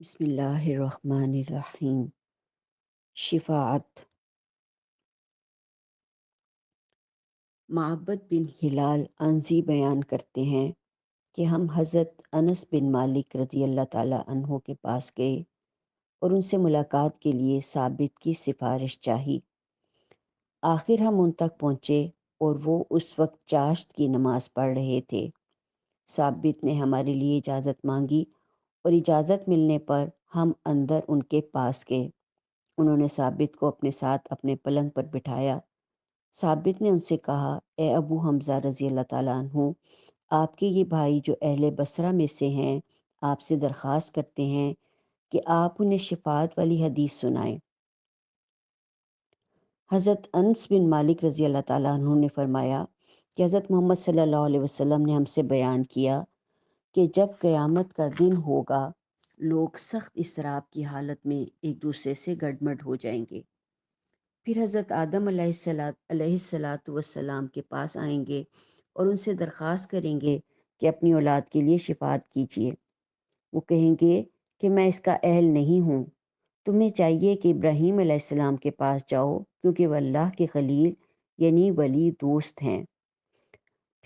بسم اللہ الرحمن الرحیم۔ شفاعت۔ معبد بن ہلال عنزی بیان کرتے ہیں کہ ہم حضرت انس بن مالک رضی اللہ تعالیٰ عنہ کے پاس گئے اور ان سے ملاقات کے لیے ثابت کی سفارش چاہی۔ آخر ہم ان تک پہنچے اور وہ اس وقت چاشت کی نماز پڑھ رہے تھے۔ ثابت نے ہمارے لیے اجازت مانگی اور اجازت ملنے پر ہم اندر ان کے پاس گئے۔ انہوں نے ثابت کو اپنے ساتھ اپنے پلنگ پر بٹھایا۔ ثابت نے ان سے کہا، اے ابو حمزہ رضی اللہ تعالیٰ عنہ، آپ کے یہ بھائی جو اہل بصرہ میں سے ہیں آپ سے درخواست کرتے ہیں کہ آپ انہیں شفاعت والی حدیث سنائیں۔ حضرت انس بن مالک رضی اللہ تعالیٰ عنہ نے فرمایا کہ حضرت محمد صلی اللہ علیہ وسلم نے ہم سے بیان کیا کہ جب قیامت کا دن ہوگا لوگ سخت اضطراب کی حالت میں ایک دوسرے سے گڈمڈ ہو جائیں گے۔ پھر حضرت آدم علیہ الصلاۃ والسلام کے پاس آئیں گے اور ان سے درخواست کریں گے کہ اپنی اولاد کے لیے شفاعت کیجیے۔ وہ کہیں گے کہ میں اس کا اہل نہیں ہوں، تمہیں چاہیے کہ ابراہیم علیہ السلام کے پاس جاؤ کیونکہ وہ اللہ کے خلیل یعنی ولی دوست ہیں۔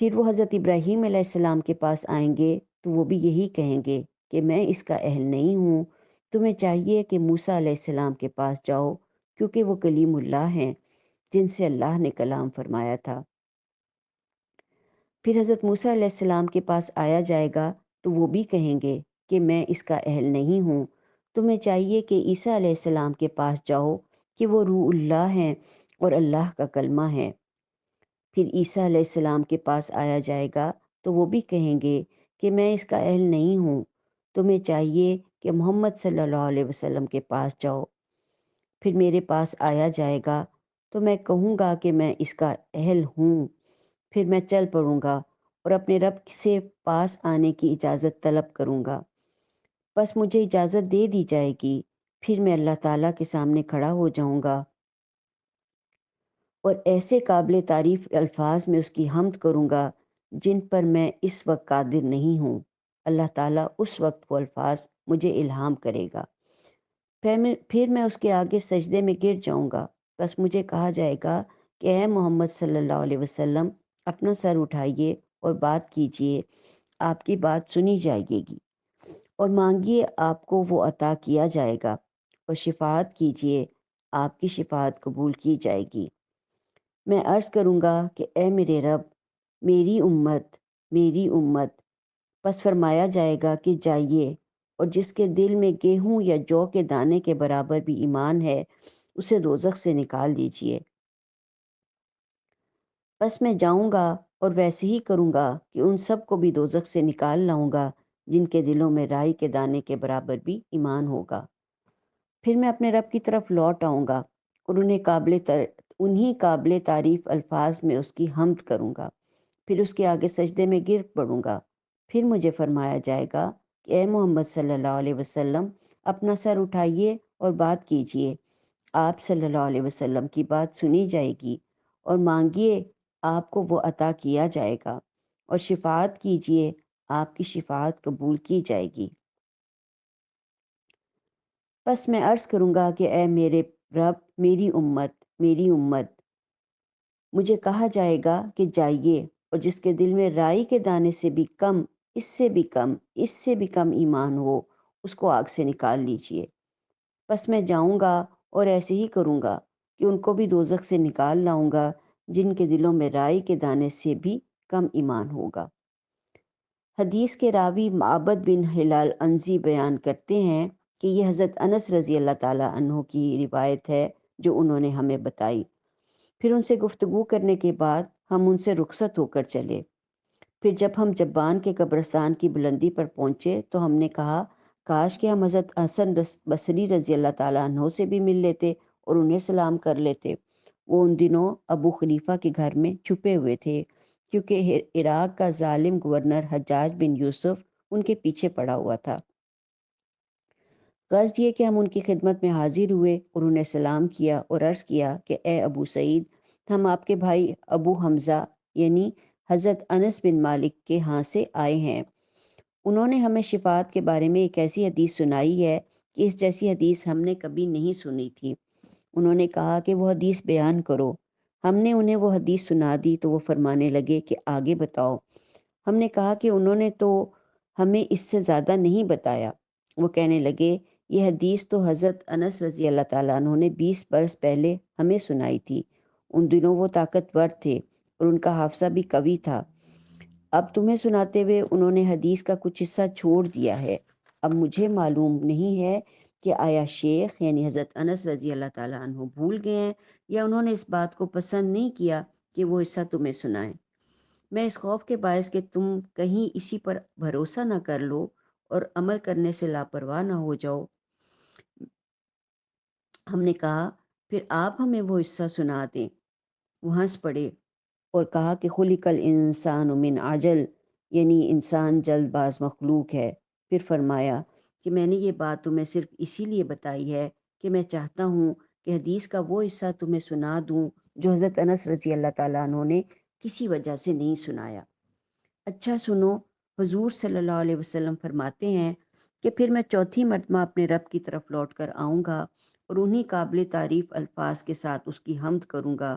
پھر وہ حضرت ابراہیم علیہ السلام کے پاس آئیں گے تو وہ بھی یہی کہیں گے کہ میں اس کا اہل نہیں ہوں، تمہیں چاہیے کہ موسیٰ علیہ السلام کے پاس جاؤ کیونکہ وہ کلیم اللہ ہیں جن سے اللہ نے کلام فرمایا تھا۔ پھر حضرت موسیٰ علیہ السلام کے پاس آیا جائے گا تو وہ بھی کہیں گے کہ میں اس کا اہل نہیں ہوں، تمہیں چاہیے کہ عیسیٰ علیہ السلام کے پاس جاؤ کہ وہ روح اللہ ہیں اور اللہ کا کلمہ ہے۔ پھر عیسیٰ علیہ السلام کے پاس آیا جائے گا تو وہ بھی کہیں گے کہ میں اس کا اہل نہیں ہوں، تمہیں چاہیے کہ محمد صلی اللہ علیہ وسلم کے پاس جاؤ۔ پھر میرے پاس آیا جائے گا تو میں کہوں گا کہ میں اس کا اہل ہوں، پھر میں چل پڑوں گا اور اپنے رب سے پاس آنے کی اجازت طلب کروں گا، بس مجھے اجازت دے دی جائے گی، پھر میں اللہ تعالیٰ کے سامنے کھڑا ہو جاؤں گا اور ایسے قابل تعریف الفاظ میں اس کی حمد کروں گا جن پر میں اس وقت قادر نہیں ہوں۔ اللہ تعالیٰ اس وقت وہ الفاظ مجھے الہام کرے گا۔ پھر میں اس کے آگے سجدے میں گر جاؤں گا، بس مجھے کہا جائے گا کہ اے محمد صلی اللہ علیہ وسلم اپنا سر اٹھائیے اور بات کیجیے، آپ کی بات سنی جائے گی، اور مانگیے آپ کو وہ عطا کیا جائے گا، اور شفاعت کیجیے آپ کی شفاعت قبول کی جائے گی۔ میں عرض کروں گا کہ اے میرے رب، میری امت، میری امت، پس فرمایا جائے گا کہ جائیے، اور جس کے دل میں گیہوں یا جو کے دانے کے برابر بھی ایمان ہے اسے دوزخ سے نکال دیجیے۔ پس میں جاؤں گا اور ویسے ہی کروں گا کہ ان سب کو بھی دوزخ سے نکال لاؤں گا جن کے دلوں میں رائی کے دانے کے برابر بھی ایمان ہوگا۔ پھر میں اپنے رب کی طرف لوٹ آؤں گا اور انہیں قابل تعریف الفاظ میں اس کی حمد کروں گا، پھر اس کے آگے سجدے میں گر پڑوں گا۔ پھر مجھے فرمایا جائے گا کہ اے محمد صلی اللہ علیہ وسلم اپنا سر اٹھائیے اور بات کیجیے، آپ صلی اللہ علیہ وسلم کی بات سنی جائے گی، اور مانگیے آپ کو وہ عطا کیا جائے گا، اور شفاعت کیجیے آپ کی شفاعت قبول کی جائے گی۔ بس میں عرض کروں گا کہ اے میرے رب، میری امت، میری امت، مجھے کہا جائے گا کہ جائیے، اور جس کے دل میں رائی کے دانے سے بھی کم، اس سے بھی کم، اس سے بھی کم ایمان ہو اس کو آگ سے نکال لیجیے۔ بس میں جاؤں گا اور ایسے ہی کروں گا کہ ان کو بھی دوزخ سے نکال لاؤں گا جن کے دلوں میں رائی کے دانے سے بھی کم ایمان ہوگا۔ حدیث کے راوی معبد بن ہلال عنزی بیان کرتے ہیں کہ یہ حضرت انس رضی اللہ تعالیٰ عنہ کی روایت ہے جو انہوں نے ہمیں بتائی۔ پھر ان سے گفتگو کرنے کے بعد ہم ان سے رخصت ہو کر چلے۔ پھر جب ہم جبان کے قبرستان کی بلندی پر پہنچے تو ہم نے کہا کاش کہ ہم حضرت حسن بصری رضی اللہ تعالیٰ عنہ سے بھی مل لیتے اور انہیں سلام کر لیتے۔ وہ ان دنوں ابو خلیفہ کے گھر میں چھپے ہوئے تھے کیونکہ عراق کا ظالم گورنر حجاج بن یوسف ان کے پیچھے پڑا ہوا تھا۔ غرض یہ کہ ہم ان کی خدمت میں حاضر ہوئے اور انہیں سلام کیا اور عرض کیا کہ اے ابو سعید، ہم آپ کے بھائی ابو حمزہ یعنی حضرت انس بن مالک کے ہاں سے آئے ہیں، انہوں نے ہمیں شفاعت کے بارے میں ایک ایسی حدیث سنائی ہے کہ اس جیسی حدیث ہم نے کبھی نہیں سنی تھی۔ انہوں نے کہا کہ وہ حدیث بیان کرو۔ ہم نے انہیں وہ حدیث سنا دی تو وہ فرمانے لگے کہ آگے بتاؤ۔ ہم نے کہا کہ انہوں نے تو ہمیں اس سے زیادہ نہیں بتایا۔ وہ کہنے لگے یہ حدیث تو حضرت انس رضی اللہ تعالیٰ عنہ نے 20 برس پہلے ہمیں سنائی تھی۔ ان دنوں وہ طاقتور تھے اور ان کا حافظہ بھی قوی تھا۔ اب تمہیں سناتے ہوئے انہوں نے حدیث کا کچھ حصہ چھوڑ دیا ہے۔ اب مجھے معلوم نہیں ہے کہ آیا شیخ یعنی حضرت انس رضی اللہ تعالیٰ عنہ بھول گئے ہیں یا انہوں نے اس بات کو پسند نہیں کیا کہ وہ حصہ تمہیں سنائیں۔ میں اس خوف کے باعث کہ تم کہیں اسی پر بھروسہ نہ کر لو اور عمل کرنے سے لاپرواہ نہ ہو جاؤ، ہم نے کہا پھر آپ ہمیں وہ حصہ سنا دیں۔ وہ ہنس پڑے اور کہا کہ خلق الانسان من عجل، یعنی انسان جلد باز مخلوق ہے۔ پھر فرمایا کہ میں نے یہ بات تمہیں صرف اسی لیے بتائی ہے کہ میں چاہتا ہوں کہ حدیث کا وہ حصہ تمہیں سنا دوں جو حضرت انس رضی اللہ تعالیٰ عنہ نے کسی وجہ سے نہیں سنایا۔ اچھا سنو، حضور صلی اللہ علیہ وسلم فرماتے ہیں کہ پھر میں چوتھی مرتبہ اپنے رب کی طرف لوٹ کر آؤں گا اور انہی قابل تعریف الفاظ کے ساتھ اس کی حمد کروں گا،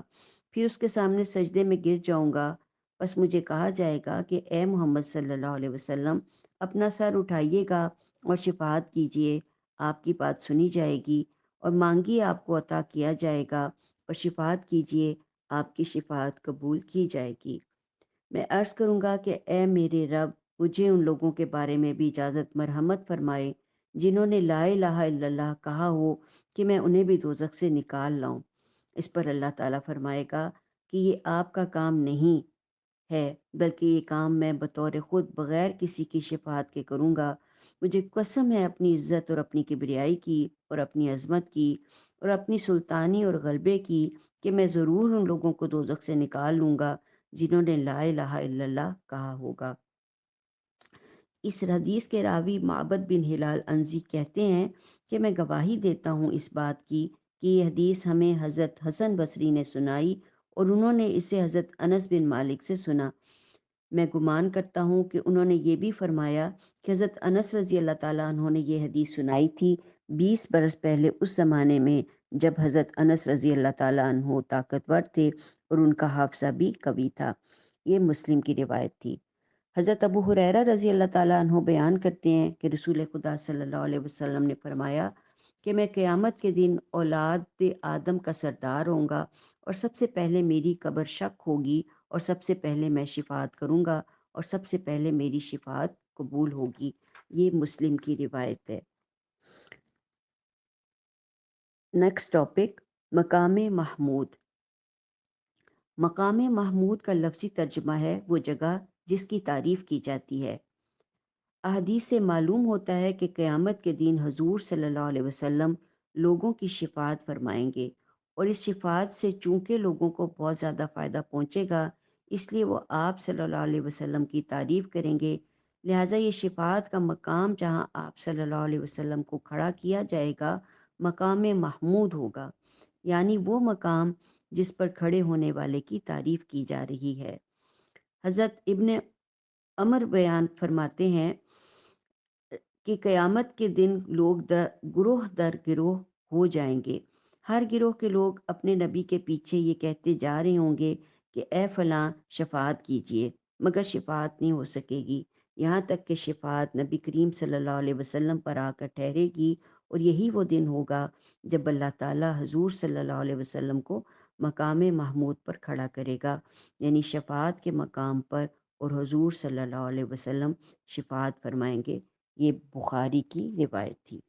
پھر اس کے سامنے سجدے میں گر جاؤں گا۔ بس مجھے کہا جائے گا کہ اے محمد صلی اللہ علیہ وسلم اپنا سر اٹھائیے گا اور شفاعت کیجئے، آپ کی بات سنی جائے گی، اور مانگیے آپ کو عطا کیا جائے گا، اور شفاعت کیجئے آپ کی شفاعت قبول کی جائے گی۔ میں عرض کروں گا کہ اے میرے رب، مجھے ان لوگوں کے بارے میں بھی اجازت مرحمت فرمائے جنہوں نے لا الہ الا اللہ کہا ہو کہ میں انہیں بھی دوزخ سے نکال لاؤں۔ اس پر اللہ تعالیٰ فرمائے گا کہ یہ آپ کا کام نہیں ہے، بلکہ یہ کام میں بطور خود بغیر کسی کی شفاعت کے کروں گا۔ مجھے قسم ہے اپنی عزت اور اپنی کبریائی کی اور اپنی عظمت کی اور اپنی سلطانی اور غلبے کی کہ میں ضرور ان لوگوں کو دوزخ سے نکال لوں گا جنہوں نے لا الہ الا اللہ کہا ہوگا۔ اس حدیث کے راوی معبد بن ہلال عنزی کہتے ہیں کہ میں گواہی دیتا ہوں اس بات کی کہ یہ حدیث ہمیں حضرت حسن بصری نے سنائی اور انہوں نے اسے حضرت انس بن مالک سے سنا۔ میں گمان کرتا ہوں کہ انہوں نے یہ بھی فرمایا کہ حضرت انس رضی اللہ تعالیٰ عنہ نے یہ حدیث سنائی تھی 20 برس پہلے، اس زمانے میں جب حضرت انس رضی اللہ تعالیٰ عنہ طاقتور تھے اور ان کا حافظہ بھی قوی تھا۔ یہ مسلم کی روایت تھی۔ حضرت ابو ہریرہ رضی اللہ تعالیٰ عنہ بیان کرتے ہیں کہ رسول خدا صلی اللہ علیہ وسلم نے فرمایا کہ میں قیامت کے دن اولاد آدم کا سردار ہوں گا، اور سب سے پہلے میری قبر شق ہوگی، اور سب سے پہلے میں شفاعت کروں گا، اور سب سے پہلے میری شفاعت قبول ہوگی۔ یہ مسلم کی روایت ہے۔ نیکسٹ ٹاپک، مقام محمود۔ مقام محمود کا لفظی ترجمہ ہے وہ جگہ جس کی تعریف کی جاتی ہے۔ احادیث سے معلوم ہوتا ہے کہ قیامت کے دن حضور صلی اللہ علیہ وسلم لوگوں کی شفاعت فرمائیں گے، اور اس شفاعت سے چونکہ لوگوں کو بہت زیادہ فائدہ پہنچے گا، اس لیے وہ آپ صلی اللہ علیہ وسلم کی تعریف کریں گے۔ لہٰذا یہ شفاعت کا مقام جہاں آپ صلی اللہ علیہ وسلم کو کھڑا کیا جائے گا مقام محمود ہوگا، یعنی وہ مقام جس پر کھڑے ہونے والے کی تعریف کی جا رہی ہے۔ حضرت ابن عمر بیان فرماتے ہیں کہ قیامت کے دن لوگ گروہ در گروہ ہو جائیں گے۔ ہر گروہ کے لوگ اپنے نبی کے پیچھے یہ کہتے جا رہے ہوں گے کہ اے فلاں شفاعت کیجئے، مگر شفاعت نہیں ہو سکے گی، یہاں تک کہ شفاعت نبی کریم صلی اللہ علیہ وسلم پر آ کر ٹھہرے گی، اور یہی وہ دن ہوگا جب اللہ تعالیٰ حضور صلی اللہ علیہ وسلم کو مقام محمود پر کھڑا کرے گا، یعنی شفاعت کے مقام پر، اور حضور صلی اللہ علیہ وسلم شفاعت فرمائیں گے۔ یہ بخاری کی روایت تھی۔